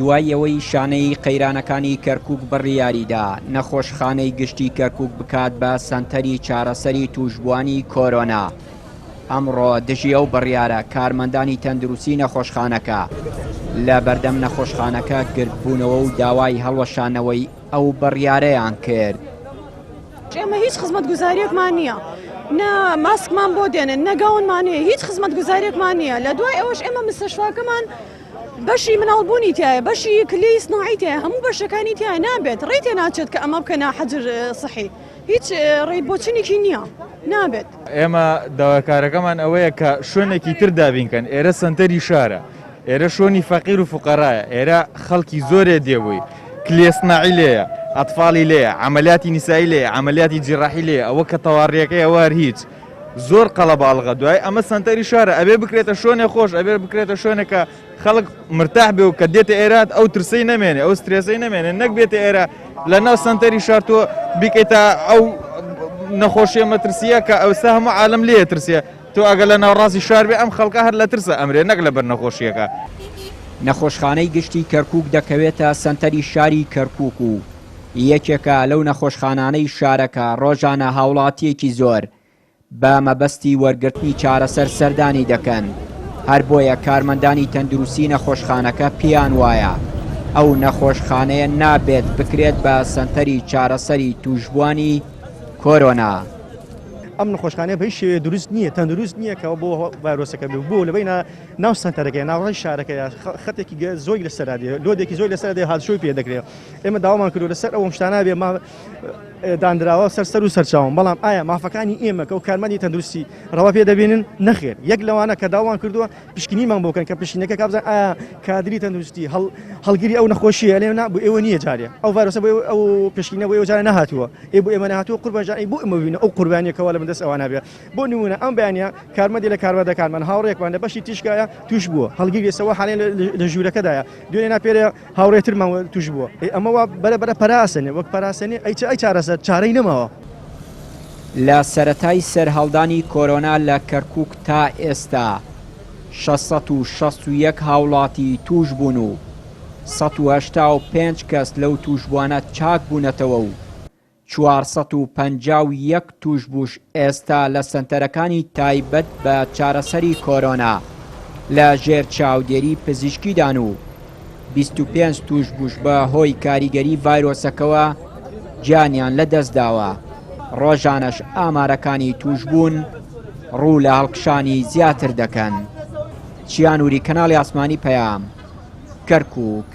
دوای ئەوەی شانەی قەیرانەکانی کەرکووک بڕیاریدا نەخۆشخانەی گشتی کەرکووک بکات بە سەنتەری چارەسەری توشبوانی کۆرۆنا. ئەمڕۆ دژی ئەو بڕیارە کارمەندانی تەندروستی نەخۆشخانەکە لە بەردەم نەخۆشخانەکە گرتبوونەوە و داوای هەڵوەشانەوەی ئەو بڕیارەیان کرد. ئێمە هیچ خزمەتگوزاریەکمان نییە، نە ماسکمان بۆ دێنن، نەگاونمان هەیە، هیچ خزمەتگوزاریەکمان نییە. لە دوای ئەوەش ئێمە مستەشفاکەمان بەشی مناڵبوونی تایە، بەشی کلەی سناعی تایە، هەموو بەشەکانی تایە نابێت، ڕێی تێ ناچێت کە ئەمە بکەنا حەجر سەحی، هیچ ڕێی بۆچنێکی نییە، نابێت. ئێمە داواکارەکەمان ئەوەیە کە شوێنێکی تر دابینکەن، ئێرە سنتەری شارە، ئێرە شۆنی فەقیر و فوقەرایە، ئێرە خەڵکی زۆرێ دێبووی، کلێ سناعی لێیە، ئەتفاڵی لێیە، عەمەلیاتی نیسایی لێیە، عەمەلیاتی جیراحی لێیە، ئەوە کە تەواڕیەکەی ئەوە هیچ زۆر قەڵەباڵغە. دوای ئەمە سنتەری شارە، ئەبێ بکرێتە شوێنێ خۆش، ئەبێ بکرێتە شوێنێکە خەڵک مرتاح بێ و کە دێتە ئێرات ئەو ترسەی نەمێنێ، ئەو سترێسەی نەمێنێ، نەک بێتە ئێرە لە ناو سنتەری شار تۆ بیکەیتە ئەو نەخۆشیە مەترسیە کە ئەوستا هەموو عالم لێیە ترسێ، تۆ ئەگە لە ناوڕاستی شار بێ ئەم خەڵکە هەر لە ترسە ئەمرێ، نەک لەبەر نەخۆشیەکە. نەخۆشخانەی گشتی کەرکووک دەکەوێتە سەنتەری شاری کەرکووک و یەکێکە لەو نەخۆشخانانەی شارەکە ڕۆژانە هاوڵاتیەکی زۆر بە مەبەستی وەرگرتنی چارەسەر سەردانی دەکەن. هەر بۆیە کارمەندانی تەندروستی نەخۆشخانەکە پێیان وایە ئەو نەخۆشخانەیە نابێت بکرێت بە سەنتەری چارەسەری توشبوانی کۆرۆنا. ئەم نەخۆشخانەیە بە هیچ شێوێ دروست نییە، تەندروست نییە کە بۆ ڤایرۆسەکە بێ، بۆ لەبەی ناو سەنتەرەکەی ناوڕێی شارەکەیە خەتێکی زۆری لەسەرا دێ، لۆدێکی زۆری لەسەر دێ، هاتشۆی پێ دەکرێت. ئێمە داوامان کردو لەسەر ئەوم شتانە بێ دانراوە سەر و سەرچاوم، بەڵام ئایا مافەکانی ئێمە کە و کارمەندی تەندروستی ڕەوا پێ دەبێنن؟ نەخێر. یەک لەوانە کە داوان کردووە پشکنیمان بۆکەن کە پشکنەکە کابزان ئایا کادری تەندروستی هەڵگیری ئەو نەخۆشیە لێنا بۆ ئێوە نییە جارێ، ئەو ڤایرۆسە بۆ ئەو پشکنە بۆ ئێوە جارە نەهاتووە، بۆ ئێمە نەهاتووە قوربانجان بۆ ئێمە ببینە ئەو قوربانیەکەوە لە بەدەست ئەوانە بێ. بۆ نمونە ئەم بەیانە کارمەندی لە کارمەندەکانمان هاوڕێکمان لە بەشی تیشکایە توش بووە، هەڵگیری سەوە حالێ لە ژوورەکەدایە، دوێنێ ناپێرە هاوڕێترمان توش بووە. ئەمەوە بەرە پەراسەنێ، وەک پەراسەنێ ئەی چارەسەر چارەی نەماوە. لە سەرەتای سەرهەڵدانی کۆرۆنا لە کەرکووک تا ئێستا 661 هاوڵاتی توش بوون و 185 کەس لەو توشبوانە چاک بوونەتەوە و 451 توشبوش ئێستا لە سنتەرەکانی تایبەت بە چارەسەری کۆرۆنا لە ژێر چاودێری پزیشکیدان و 25 توشبوش بە هۆی کاریگەری ڤایرۆسەکەوە گیانیان لەدەستداوە. ڕۆژانەش ئامارەکانی توشبوون ڕوو لە هەڵکشانی زیاتر دەکەن. چیانوری کەناڵی ئاسمانی پەیام، کەرکووک.